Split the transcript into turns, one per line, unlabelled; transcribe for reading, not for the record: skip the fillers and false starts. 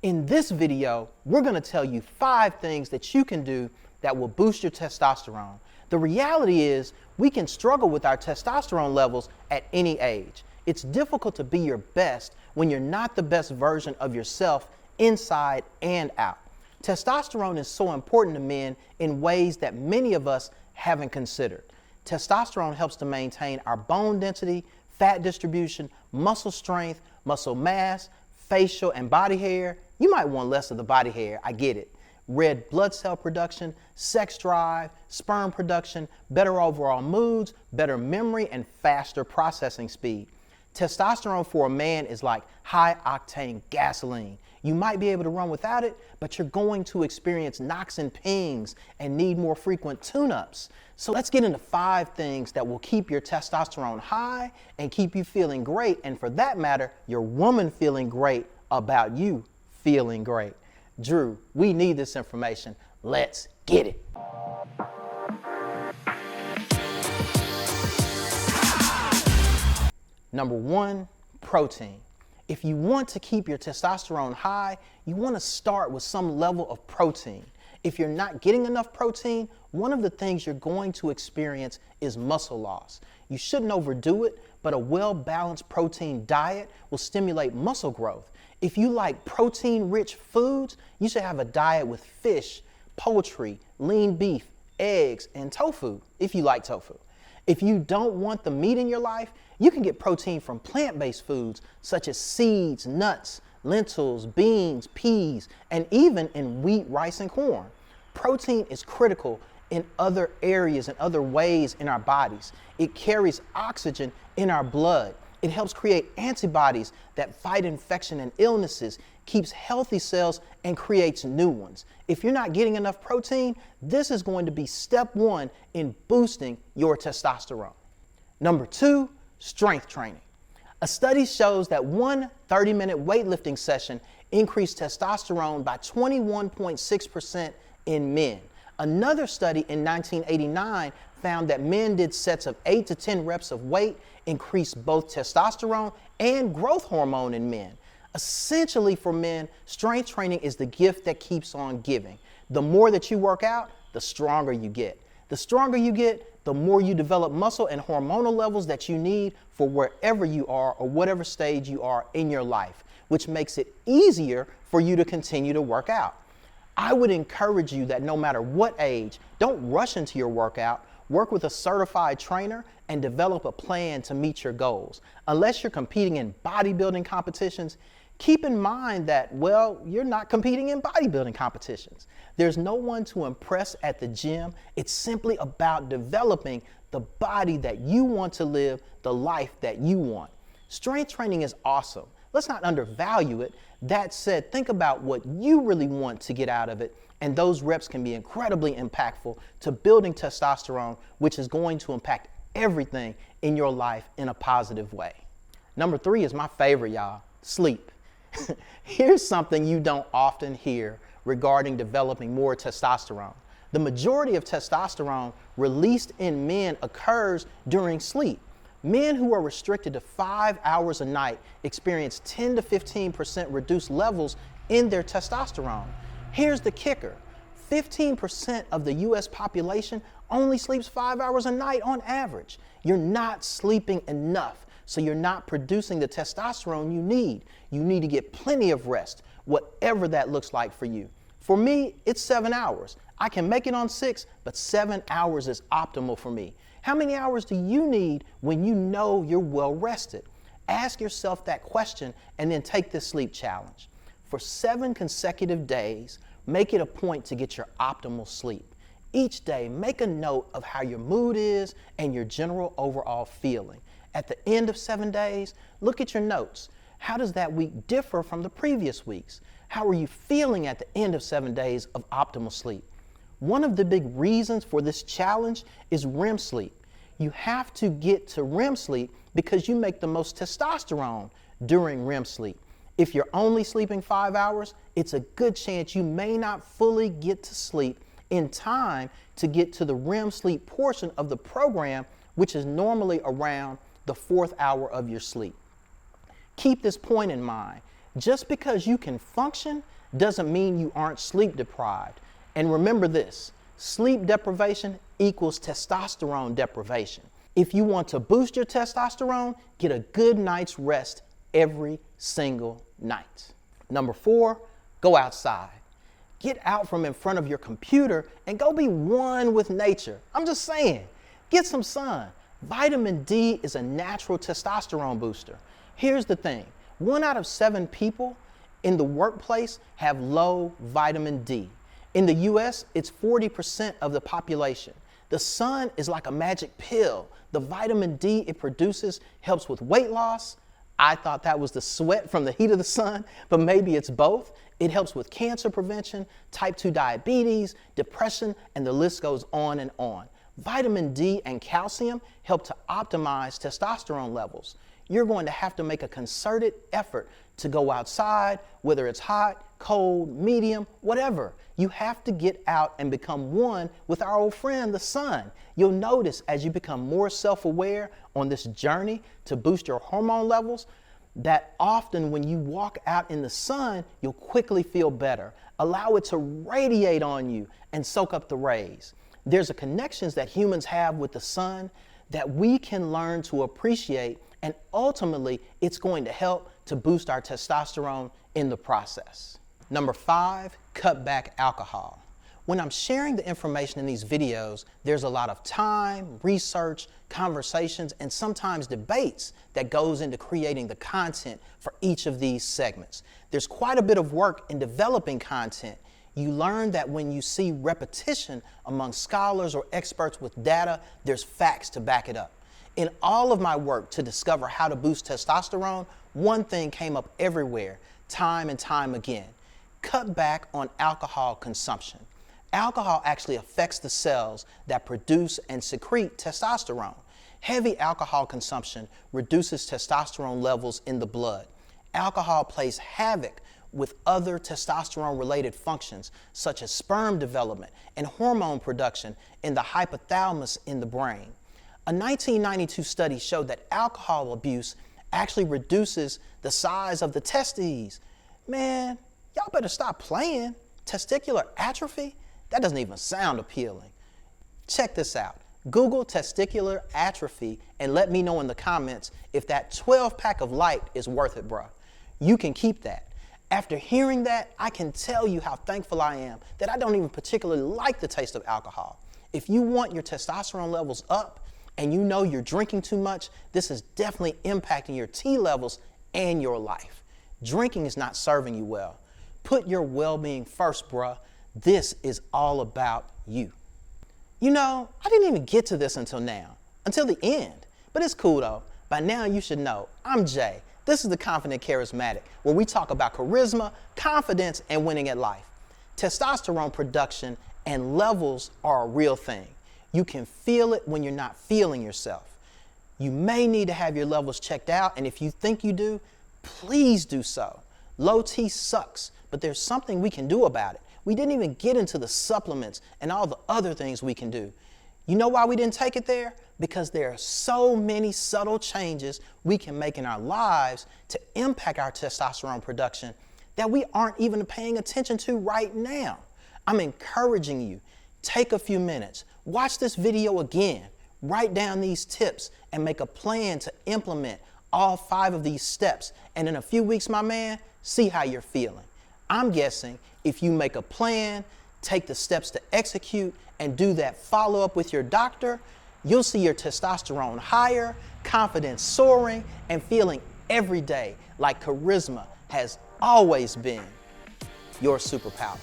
In this video, we're going to tell you 5 things that you can do that will boost your testosterone. The reality is we can struggle with our testosterone levels at any age. It's difficult to be your best when you're not the best version of yourself inside and out. Testosterone is so important to men in ways that many of us haven't considered. Testosterone helps to maintain our bone density, fat distribution, muscle strength, muscle mass, facial and body hair. You might want less of the body hair, I get it. Red blood cell production, sex drive, sperm production, better overall moods, better memory, and faster processing speed. Testosterone for a man is like high-octane gasoline. You might be able to run without it, but you're going to experience knocks and pings and need more frequent tune-ups. So let's get into 5 things that will keep your testosterone high and keep you feeling great, and for that matter, your woman feeling great about you feeling great. Drew, we need this information. Let's get it. Number 1, protein. If you want to keep your testosterone high, you want to start with some level of protein. If you're not getting enough protein, one of the things you're going to experience is muscle loss. You shouldn't overdo it, but a well-balanced protein diet will stimulate muscle growth. If you like protein-rich foods, you should have a diet with fish, poultry, lean beef, eggs, and tofu, if you like tofu. If you don't want the meat in your life, you can get protein from plant-based foods such as seeds, nuts, lentils, beans, peas, and even in wheat, rice, and corn. Protein is critical in other areas and other ways in our bodies. It carries oxygen in our blood. It helps create antibodies that fight infection and illnesses, keeps healthy cells, and creates new ones. If you're not getting enough protein, this is going to be step 1 in boosting your testosterone. Number 2, strength training. A study shows that one 30-minute weightlifting session increased testosterone by 21.6% in men. Another study in 1989 found that men did sets of 8 to 10 reps of weight increased both testosterone and growth hormone in men. Essentially for men, strength training is the gift that keeps on giving. The more that you work out, the stronger you get. The stronger you get, the more you develop muscle and hormonal levels that you need for wherever you are or whatever stage you are in your life, which makes it easier for you to continue to work out. I would encourage you that no matter what age, don't rush into your workout. Work with a certified trainer and develop a plan to meet your goals. Unless you're competing in bodybuilding competitions, keep in mind that, well, you're not competing in bodybuilding competitions. There's no one to impress at the gym. It's simply about developing the body that you want to live, the life that you want. Strength training is awesome. Let's not undervalue it. That said, think about what you really want to get out of it, and those reps can be incredibly impactful to building testosterone, which is going to impact everything in your life in a positive way. Number 3 is my favorite, y'all: sleep. Here's something you don't often hear regarding developing more testosterone. The majority of testosterone released in men occurs during sleep. Men who are restricted to 5 hours a night experience 10 to 15% reduced levels in their testosterone. Here's the kicker: 15% of the US population only sleeps 5 hours a night on average. You're not sleeping enough, so you're not producing the testosterone you need. You need to get plenty of rest, whatever that looks like for you. For me, it's 7 hours. I can make it on 6, but 7 hours is optimal for me. How many hours do you need when you know you're well rested? Ask yourself that question and then take this sleep challenge. For 7 consecutive days, make it a point to get your optimal sleep. Each day, make a note of how your mood is and your general overall feeling. At the end of 7 days, look at your notes. How does that week differ from the previous weeks? How are you feeling at the end of 7 days of optimal sleep? One of the big reasons for this challenge is REM sleep. You have to get to REM sleep because you make the most testosterone during REM sleep. If you're only sleeping 5 hours, it's a good chance you may not fully get to sleep in time to get to the REM sleep portion of the program, which is normally around the 4th hour of your sleep. Keep this point in mind. Just because you can function doesn't mean you aren't sleep deprived. And remember this, sleep deprivation equals testosterone deprivation. If you want to boost your testosterone, get a good night's rest every single night. Number 4, go outside. Get out from in front of your computer and go be one with nature. I'm just saying, get some sun. Vitamin D is a natural testosterone booster. Here's the thing, 1 out of 7 people in the workplace have low vitamin D. In the US, it's 40% of the population. The sun is like a magic pill. The vitamin D it produces helps with weight loss. I thought that was the sweat from the heat of the sun, but maybe it's both. It helps with cancer prevention, type 2 diabetes, depression, and the list goes on and on. Vitamin D and calcium help to optimize testosterone levels. You're going to have to make a concerted effort to go outside, whether it's hot, cold, medium, whatever. You have to get out and become one with our old friend, the sun. You'll notice as you become more self-aware on this journey to boost your hormone levels, that often when you walk out in the sun, you'll quickly feel better. Allow it to radiate on you and soak up the rays. There's a connections that humans have with the sun that we can learn to appreciate, and ultimately it's going to help to boost our testosterone in the process. Number 5, cut back alcohol. When I'm sharing the information in these videos, there's a lot of time, research, conversations, and sometimes debates that goes into creating the content for each of these segments. There's quite a bit of work in developing content. You learn that when you see repetition among scholars or experts with data, there's facts to back it up. In all of my work to discover how to boost testosterone, one thing came up everywhere, time and time again. Cut back on alcohol consumption. Alcohol actually affects the cells that produce and secrete testosterone. Heavy alcohol consumption reduces testosterone levels in the blood. Alcohol plays havoc with other testosterone-related functions, such as sperm development and hormone production in the hypothalamus in the brain. A 1992 study showed that alcohol abuse actually reduces the size of the testes. Man, y'all better stop playing. Testicular atrophy? That doesn't even sound appealing. Check this out. Google testicular atrophy and let me know in the comments if that 12-pack of light is worth it, bruh. You can keep that. After hearing that, I can tell you how thankful I am that I don't even particularly like the taste of alcohol. If you want your testosterone levels up and you know you're drinking too much, this is definitely impacting your T levels and your life. Drinking is not serving you well. Put your well-being first, bruh. This is all about you. You know, I didn't even get to this until now, until the end, but it's cool though. By now you should know, I'm Jay. This is the Confident Charismatic, where we talk about charisma, confidence, and winning at life. Testosterone production and levels are a real thing. You can feel it when you're not feeling yourself. You may need to have your levels checked out, and if you think you do, please do so. Low T sucks, but there's something we can do about it. We didn't even get into the supplements and all the other things we can do. You know why we didn't take it there? Because there are so many subtle changes we can make in our lives to impact our testosterone production that we aren't even paying attention to right now. I'm encouraging you, take a few minutes, watch this video again, write down these tips, and make a plan to implement all 5 of these steps. And in a few weeks, my man, see how you're feeling. I'm guessing if you make a plan, take the steps to execute, and do that follow-up with your doctor, you'll see your testosterone higher, confidence soaring, and feeling every day like charisma has always been your superpower.